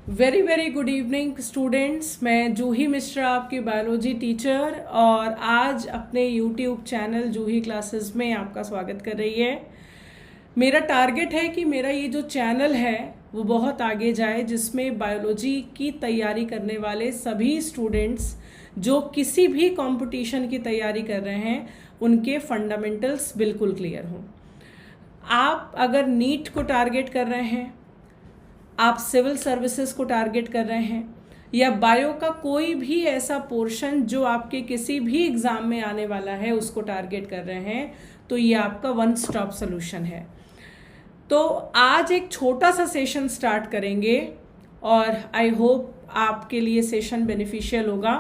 Very very good evening students. मैं जूही मिश्रा आपकी biology teacher और आज अपने यूट्यूब चैनल जूही क्लासेस में आपका स्वागत कर रही है। मेरा टारगेट है कि मेरा ये जो चैनल है वो बहुत आगे जाए, जिसमें बायोलॉजी की तैयारी करने वाले सभी स्टूडेंट्स जो किसी भी कंपटीशन की तैयारी कर रहे हैं उनके फंडामेंटल्स बिल्कुल क्लियर हों। आप अगर नीट को टारगेट कर रहे हैं, आप सिविल सर्विसेज को टारगेट कर रहे हैं, या बायो का कोई भी ऐसा पोर्शन जो आपके किसी भी एग्ज़ाम में आने वाला है उसको टारगेट कर रहे हैं, तो ये आपका वन स्टॉप सोल्यूशन है। तो आज एक छोटा सा सेशन स्टार्ट करेंगे और आई होप आपके लिए सेशन बेनिफिशियल होगा।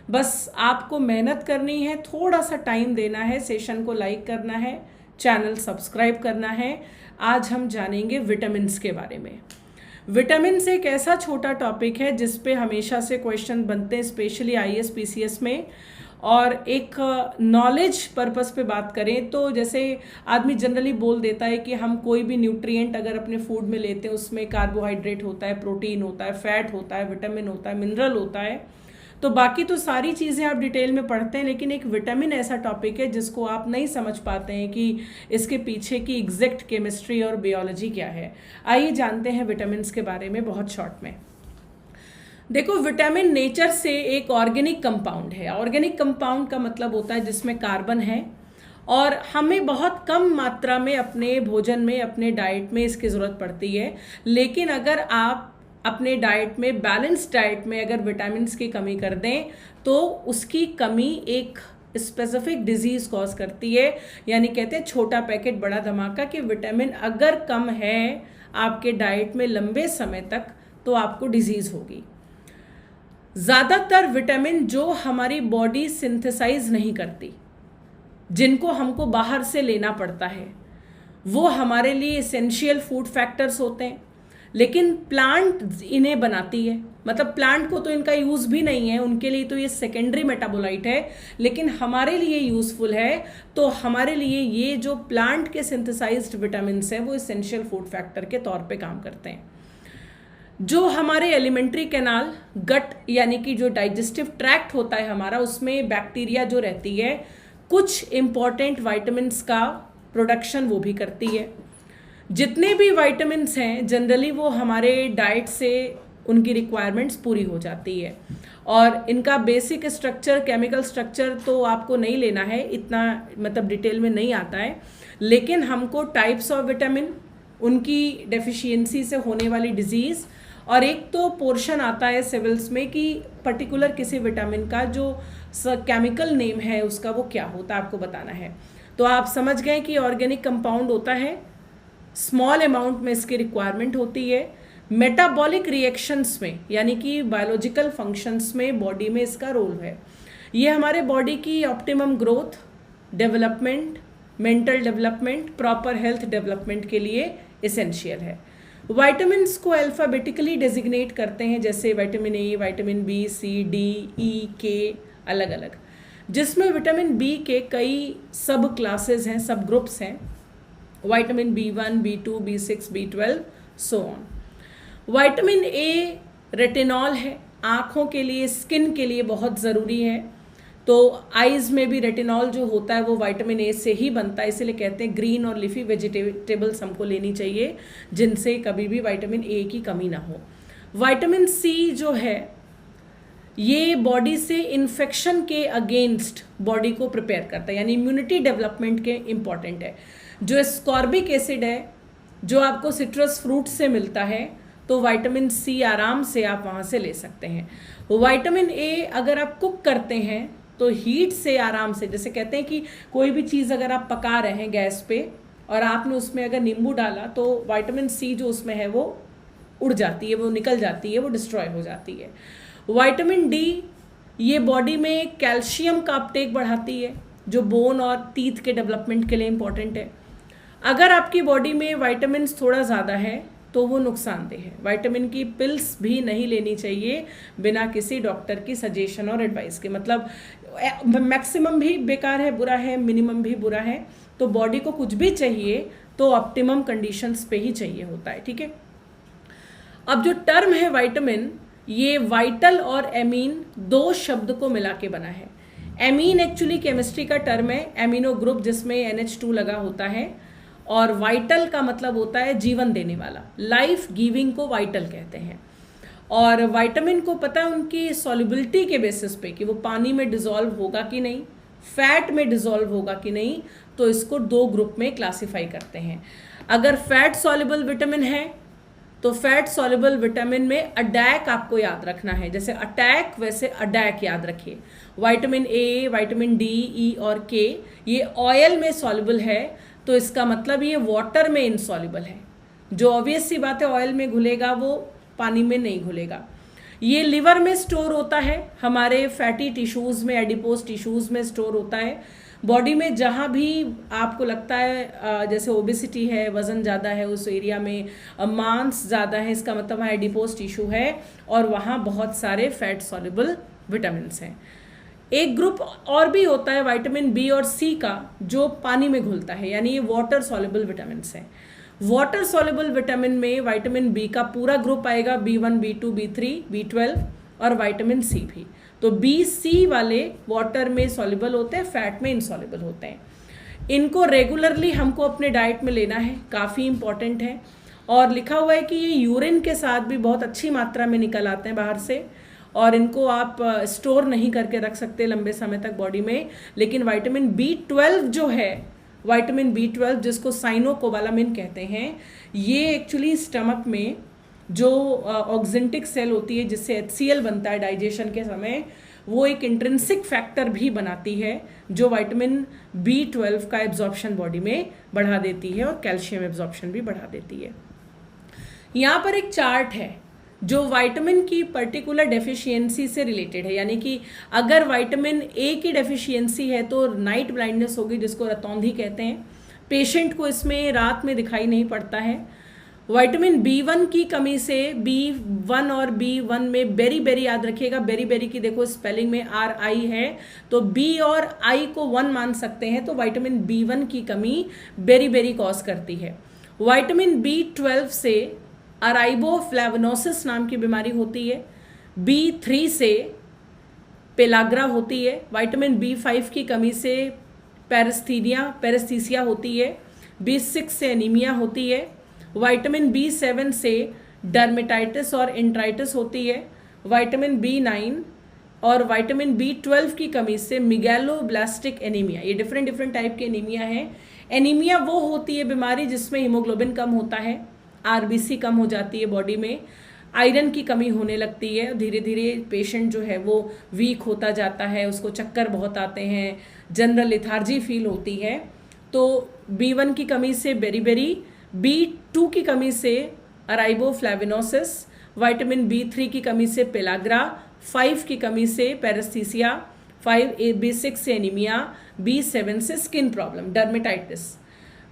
बस आपको मेहनत करनी है, थोड़ा सा टाइम देना है, सेशन को लाइक करना है, चैनल सब्सक्राइब करना है। आज हम जानेंगे विटामिन्स के बारे में। विटामिन्स एक ऐसा छोटा टॉपिक है जिस पे हमेशा से क्वेश्चन बनते हैं, स्पेशली आईएएस पीसीएस में। और एक नॉलेज पर्पस पे बात करें तो जैसे आदमी जनरली बोल देता है कि हम कोई भी न्यूट्रिएंट अगर अपने फूड में लेते हैं उसमें कार्बोहाइड्रेट होता है, प्रोटीन होता है, फैट होता है, विटामिन होता है, मिनरल होता है, तो बाकी तो सारी चीज़ें आप डिटेल में पढ़ते हैं, लेकिन एक विटामिन ऐसा टॉपिक है जिसको आप नहीं समझ पाते हैं कि इसके पीछे की एग्जैक्ट केमिस्ट्री और बायोलॉजी क्या है। आइए जानते हैं विटामिन्स के बारे में बहुत शॉर्ट में। देखो, विटामिन नेचर से एक ऑर्गेनिक कंपाउंड है। ऑर्गेनिक कंपाउंड का मतलब होता है जिसमें कार्बन है और हमें बहुत कम मात्रा में अपने भोजन में, अपने डाइट में इसकी ज़रूरत पड़ती है। लेकिन अगर आप अपने डाइट में, बैलेंस डाइट में अगर विटामिन्स की कमी कर दें तो उसकी कमी एक स्पेसिफिक डिजीज़ कॉज करती है। यानी कहते हैं छोटा पैकेट बड़ा धमाका, कि विटामिन अगर कम है आपके डाइट में लंबे समय तक तो आपको डिजीज़ होगी। ज़्यादातर विटामिन जो हमारी बॉडी सिंथेसाइज नहीं करती, जिनको हमको बाहर से लेना पड़ता है, वो हमारे लिए एसेंशियल फूड फैक्टर्स होते हैं, लेकिन प्लांट इन्हें बनाती है। मतलब प्लांट को तो इनका यूज़ भी नहीं है, उनके लिए तो ये सेकेंडरी मेटाबोलाइट है, लेकिन हमारे लिए यूज़फुल है। तो हमारे लिए ये जो प्लांट के सिंथेसाइज्ड विटामिन्स हैं वो एसेंशियल फूड फैक्टर के तौर पे काम करते हैं। जो हमारे एलिमेंट्री कैनाल, गट यानी कि जो डाइजेस्टिव ट्रैक्ट होता है हमारा, उसमें बैक्टीरिया जो रहती है कुछ इंपॉर्टेंट विटामिन्स का प्रोडक्शन वो भी करती है। जितने भी विटामिन्स हैं जनरली वो हमारे डाइट से उनकी रिक्वायरमेंट्स पूरी हो जाती है। और इनका बेसिक स्ट्रक्चर, केमिकल स्ट्रक्चर तो आपको नहीं लेना है, इतना मतलब डिटेल में नहीं आता है, लेकिन हमको टाइप्स ऑफ विटामिन, उनकी डेफिशिएंसी से होने वाली डिजीज़, और एक तो पोर्शन आता है सिविल्स में कि पर्टिकुलर किसी विटामिन का जो केमिकल नेम है उसका वो क्या होता है, आपको बताना है। तो आप समझ गए कि ऑर्गेनिक कंपाउंड होता है, स्मॉल अमाउंट में इसकी रिक्वायरमेंट होती है। मेटाबॉलिक रिएक्शंस में यानी कि बायोलॉजिकल फंक्शंस में बॉडी में इसका रोल है। ये हमारे बॉडी की optimum growth, development, mental development, proper health development के लिए एसेंशियल है। विटामिन्स को अल्फ़ाबेटिकली डेजिग्नेट करते हैं, जैसे vitamin A, vitamin B, C, D, E, K, अलग अलग, जिसमें विटामिन बी के कई सब क्लासेस हैं, सब ग्रुप्स हैं। Vitamin B1, B2, B6, B12 so on. Vitamin A retinol है, आँखों के लिए, स्किन के लिए बहुत ज़रूरी है। तो आइज़ में भी रेटिनॉल जो होता है वो विटामिन ए से ही बनता है, इसलिए कहते हैं ग्रीन और लीफी वेजिटेबल्स हमको लेनी चाहिए जिनसे कभी भी विटामिन ए की कमी ना हो। विटामिन सी जो है ये बॉडी से इन्फेक्शन के अगेंस्ट बॉडी को प्रिपेयर करता है, यानी इम्यूनिटी डेवलपमेंट के इम्पॉर्टेंट है। जो एस्कॉर्बिक एसिड है जो आपको सिट्रस फ्रूट से मिलता है, तो विटामिन सी आराम से आप वहाँ से ले सकते हैं। विटामिन ए अगर आप कुक करते हैं तो हीट से आराम से, जैसे कहते हैं कि कोई भी चीज़ अगर आप पका रहे हैं गैस पे और आपने उसमें अगर नींबू डाला तो विटामिन सी जो उसमें है वो उड़ जाती है, वो निकल जाती है, वो डिस्ट्रॉय हो जाती है। विटामिन डी ये बॉडी में कैल्शियम का अपटेक बढ़ाती है, जो बोन और टीथ के डेवलपमेंट के लिए इम्पॉर्टेंट है। अगर आपकी बॉडी में विटामिन्स थोड़ा ज़्यादा है तो वो नुकसानदेह है। विटामिन की पिल्स भी नहीं लेनी चाहिए बिना किसी डॉक्टर की सजेशन और एडवाइस के। मतलब मैक्सिमम भी बेकार है, बुरा है, मिनिमम भी बुरा है। तो बॉडी को कुछ भी चाहिए तो ऑप्टिमम कंडीशंस पे ही चाहिए होता है, ठीक है। अब जो टर्म है विटामिन, ये वाइटल और एमीन दो शब्द को मिला के बना है। एमीन एक्चुअली केमिस्ट्री का टर्म है, एमिनो ग्रुप जिसमें NH2 लगा होता है, और वाइटल का मतलब होता है जीवन देने वाला, लाइफ गिविंग को वाइटल कहते हैं। और विटामिन को पता है उनकी सॉल्युबिलिटी के बेसिस पे कि वो पानी में डिसॉल्व होगा कि नहीं, फैट में डिसॉल्व होगा कि नहीं, तो इसको दो ग्रुप में क्लासिफाई करते हैं। अगर फैट सॉल्युबल विटामिन है तो फैट सॉल्युबल विटामिन में अडैक आपको याद रखना है, जैसे अटैक वैसे अडैक याद रखिए। विटामिन ए, विटामिन डी, ई और के ये ऑयल में सॉल्युबल है, तो इसका मतलब ये वाटर में इनसॉल्युबल है। जो ऑब्वियस सी बात है, ऑयल में घुलेगा वो पानी में नहीं घुलेगा। ये लिवर में स्टोर होता है, हमारे फैटी टिश्यूज़ में, एडिपोज टिश्यूज़ में स्टोर होता है। बॉडी में जहाँ भी आपको लगता है जैसे ओबेसिटी है, वज़न ज़्यादा है, उस एरिया में मांस ज़्यादा है, इसका मतलब वहाँ एडिपोज टिश्यू है और वहाँ बहुत सारे फैट सॉल्युबल विटामिन्स हैं। एक ग्रुप और भी होता है विटामिन बी और सी का, जो पानी में घुलता है, यानी ये वाटर सॉल्युबल विटामिन्स हैं। वाटर सॉल्युबल विटामिन में विटामिन बी का पूरा ग्रुप आएगा, B1, B2, B3, B12 और विटामिन सी भी। तो बी सी वाले वाटर में सॉल्युबल होते हैं, फैट में इनसॉल्युबल होते हैं। इनको रेगुलरली हमको अपने डाइट में लेना है, काफ़ी इंपॉर्टेंट है। और लिखा हुआ है कि ये यूरिन के साथ भी बहुत अच्छी मात्रा में निकल आते हैं बाहर से, और इनको आप स्टोर नहीं करके रख सकते लंबे समय तक बॉडी में। लेकिन विटामिन B12 जो है, विटामिन B12 जिसको साइनोकोबालामिन कहते हैं, ये एक्चुअली स्टमक में जो ऑक्जेंटिक सेल होती है जिससे HCl बनता है डाइजेशन के समय, वो एक इंट्रिंसिक फैक्टर भी बनाती है जो विटामिन B12 का एब्जॉर्प्शन बॉडी में बढ़ा देती है और कैल्शियम एब्जॉर्प्शन भी बढ़ा देती है। यहाँ पर एक चार्ट है जो विटामिन की पर्टिकुलर डेफिशिएंसी से रिलेटेड है, यानी कि अगर विटामिन ए की डेफिशिएंसी है तो नाइट ब्लाइंडनेस होगी, जिसको रतौंधी कहते हैं। पेशेंट को इसमें रात में दिखाई नहीं पड़ता है। विटामिन B1 की कमी से, B1 और B1 में बेरी बेरी याद रखिएगा, बेरी बेरी की देखो स्पेलिंग में RI है, तो B और I को 1 मान सकते हैं। तो विटामिन B1 की कमी बेरी बेरी कॉज करती है। विटामिन B12 से अराइबोफ्लेवनोसिस नाम की बीमारी होती है। B3 से पेलाग्रा होती है। विटामिन B5 की कमी से पेरेस्थीसिया होती है। B6 से एनीमिया होती है। विटामिन B7 से डर्मेटाइटिस और इंट्राइटिस होती है। विटामिन B9 और विटामिन B12 की कमी से मेगालोब्लास्टिक एनीमिया, ये डिफरेंट टाइप के एनीमिया है। एनीमिया वो होती है बीमारी जिसमें हीमोग्लोबिन कम होता है, RBC कम हो जाती है बॉडी में, आयरन की कमी होने लगती है, धीरे धीरे पेशेंट जो है वो वीक होता जाता है, उसको चक्कर बहुत आते हैं, जनरल लेथार्जी फील होती है। तो B1 की कमी से बेरीबेरी, B2 की कमी से अराइबोफ्लेविनोसिस, विटामिन B3 की कमी से पेलाग्रा, 5 की कमी से पेरेस्थीसिया, 5B6 से एनीमिया, B7 से स्किन प्रॉब्लम डर्मेटाइटिस,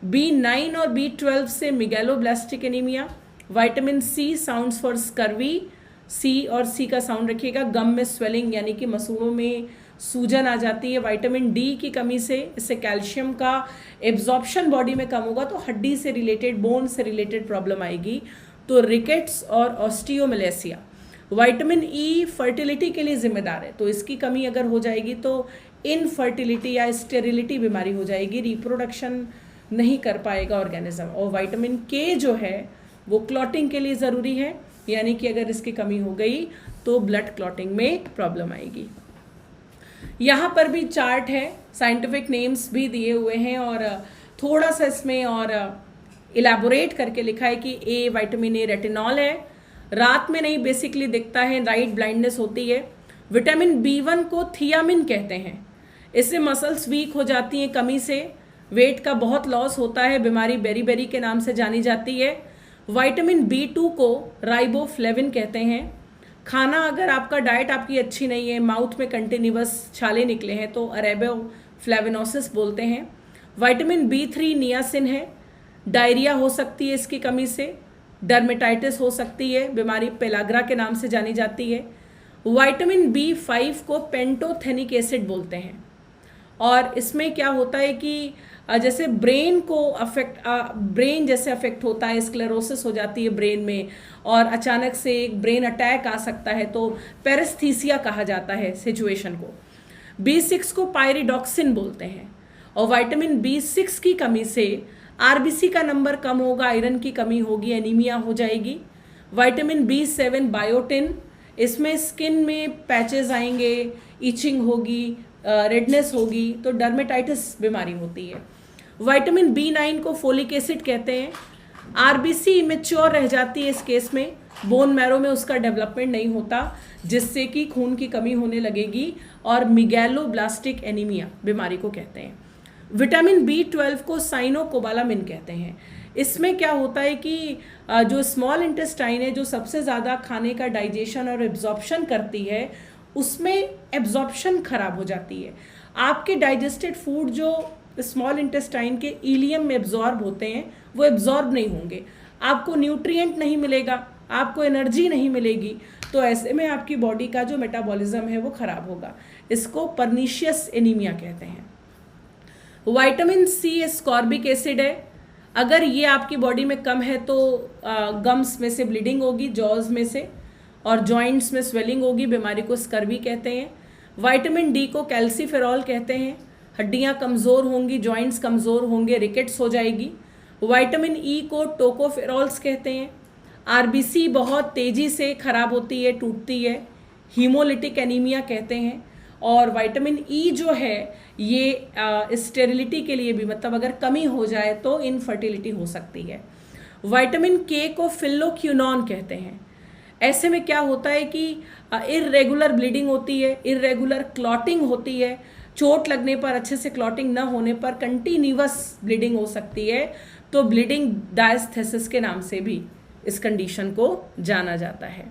B9 और B12 से megaloblastic anaemia. Vitamin C sounds for scurvy, C और C का साउंड रखिएगा, गम में स्वेलिंग यानी कि मसूड़ों में सूजन आ जाती है। विटामिन D की कमी से, इससे कैल्शियम का एब्जॉर्प्शन बॉडी में कम होगा तो हड्डी से रिलेटेड, बोन से रिलेटेड प्रॉब्लम आएगी, तो रिकेट्स और ऑस्टियोमलेसिया। विटामिन E फर्टिलिटी के लिए जिम्मेदार है, तो इसकी कमी अगर हो जाएगी तो इनफर्टिलिटी या स्टेरिलिटी बीमारी हो जाएगी, रिप्रोडक्शन नहीं कर पाएगा ऑर्गेनिज्म। और विटामिन K जो है वो क्लॉटिंग के लिए ज़रूरी है, यानी कि अगर इसकी कमी हो गई तो ब्लड क्लॉटिंग में प्रॉब्लम आएगी। यहाँ पर भी चार्ट है, साइंटिफिक नेम्स भी दिए हुए हैं और थोड़ा सा इसमें और इलेबोरेट करके लिखा है कि विटामिन A रेटिनॉल है, रात में नहीं बेसिकली दिखता है, नाइट ब्लाइंडनेस होती है। विटामिन B1 को थियामिन कहते हैं, इससे मसल्स वीक हो जाती हैं कमी से, वेट का बहुत लॉस होता है, बीमारी बेरी के नाम से जानी जाती है। विटामिन B2 को राइबोफ्लेविन कहते हैं। खाना अगर आपका डाइट आपकी अच्छी नहीं है, माउथ में कंटिन्यूअस छाले निकले हैं, तो अरेबोफ्लेविनोसिस बोलते हैं। विटामिन B3 नियासिन है, डायरिया हो सकती है इसकी कमी से, डर्मेटाइटिस हो सकती है, बीमारी पेलाग्रा के नाम से जानी जाती है। विटामिन B5 को पेंटोथेनिक एसिड बोलते हैं। और इसमें क्या होता है कि जैसे ब्रेन जैसे अफेक्ट होता है, स्क्लेरोसिस हो जाती है ब्रेन में, और अचानक से एक ब्रेन अटैक आ सकता है, तो पेरेस्थीसिया कहा जाता है सिचुएशन को। B6 को पायरिडॉक्सिन बोलते हैं, और विटामिन B6 की कमी से आरबीसी का नंबर कम होगा, आयरन की कमी होगी, एनीमिया हो जाएगी। विटामिन B7 बायोटिन, इसमें स्किन में पैचेस आएंगे, इचिंग होगी, रेडनेस होगी, तो डर्मेटाइटिस बीमारी होती है। विटामिन B9 को फोलिक एसिड कहते हैं। आरबीसी इमेच्योर रह जाती है इस केस में, बोन मैरो में उसका डेवलपमेंट नहीं होता, जिससे कि खून की कमी होने लगेगी, और मिगैलोब्लास्टिक एनीमिया बीमारी को कहते हैं। विटामिन B12 को साइनोकोबालामिन कहते हैं। इसमें क्या होता है कि जो स्मॉल इंटेस्टाइन है, जो सबसे ज़्यादा खाने का डाइजेशन और एब्जॉर्प्शन करती है, उसमें एब्जॉर्प्शन खराब हो जाती है। आपके डाइजेस्टेड फूड जो स्मॉल इंटेस्टाइन के इलियम में एब्जॉर्ब होते हैं, वो एब्जॉर्ब नहीं होंगे, आपको न्यूट्रिएंट नहीं मिलेगा, आपको एनर्जी नहीं मिलेगी, तो ऐसे में आपकी बॉडी का जो मेटाबॉलिज्म है वो खराब होगा। इसको पर्नीशियस एनीमिया कहते हैं। विटामिन C एस्कॉर्बिक एसिड है, अगर ये आपकी बॉडी में कम है तो गम्स में से ब्लीडिंग होगी, जॉज में से, और जॉइंट्स में स्वेलिंग होगी, बीमारी को स्कर्वी कहते हैं। विटामिन D को कैल्सीफेरॉल कहते हैं, हड्डियां कमज़ोर होंगी, जॉइंट्स कमज़ोर होंगे, रिकेट्स हो जाएगी। विटामिन E को टोकोफेरॉल्स कहते हैं। आरबीसी बहुत तेज़ी से खराब होती है, टूटती है, हीमोलिटिक एनीमिया कहते हैं। और विटामिन E जो है ये स्टेरिलिटी के लिए भी, मतलब अगर कमी हो जाए तो इनफर्टिलिटी हो सकती है। विटामिन K को फिल्लोक्यूनॉन कहते हैं। ऐसे में क्या होता है कि इर्रेगुलर ब्लीडिंग होती है, इर्रेगुलर क्लॉटिंग होती है, चोट लगने पर, अच्छे से क्लॉटिंग न होने पर कंटिन्यूअस ब्लीडिंग हो सकती है, तो ब्लीडिंग डायस्थेसिस के नाम से भी इस कंडीशन को जाना जाता है।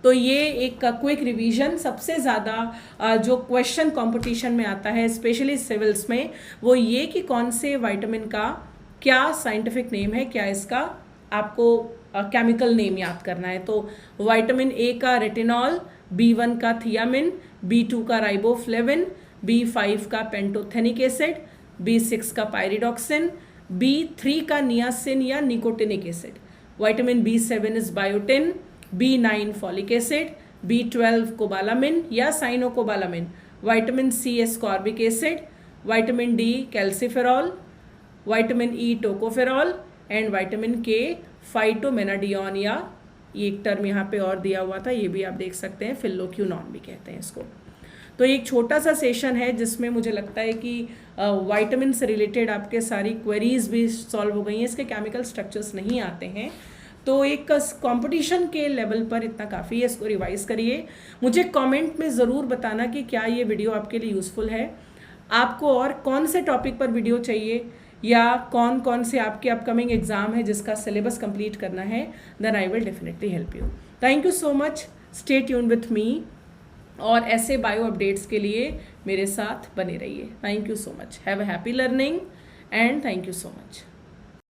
तो ये एक क्विक रिवीजन, सबसे ज़्यादा जो क्वेश्चन कंपटीशन में आता है स्पेशली सिविल्स में, वो ये कि कौन से विटामिन का क्या साइंटिफिक नेम है, क्या इसका आपको केमिकल नेम याद करना है। तो विटामिन A का रेटिनॉल, B1 का थियामिन, B2 का राइबोफ्लेविन, B5 का पेंटोथेनिक एसिड, B6 का पायरिडॉक्सिन, B3 का नियासिन या nicotinic acid, vitamin B7 is biotin, B9 folic acid, B12 cobalamin या cyanocobalamin, vitamin C ascorbic acid, vitamin D calciferol, vitamin E tocopherol, and vitamin K phytomenadione, या एक term यहाँ पे और दिया हुआ था, ये भी आप देख सकते हैं, फिल्लोक्यूनॉन भी कहते हैं इसको। तो एक छोटा सा सेशन है जिसमें मुझे लगता है कि विटामिन से रिलेटेड आपके सारी क्वेरीज भी सॉल्व हो गई हैं, इसके केमिकल स्ट्रक्चर्स नहीं आते हैं, तो एक कंपटीशन के लेवल पर इतना काफ़ी है, इसको रिवाइज करिए। मुझे कमेंट में ज़रूर बताना कि क्या ये वीडियो आपके लिए यूज़फुल है, आपको और कौन से टॉपिक पर वीडियो चाहिए, या कौन कौन से आपके अपकमिंग एग्जाम है जिसका सिलेबस कंप्लीट करना है, then I will definitely help you. Thank you so much, stay tune with me, और ऐसे बायो अपडेट्स के लिए मेरे साथ बने रहिए। Thank you so much, have a happy learning and thank you so much.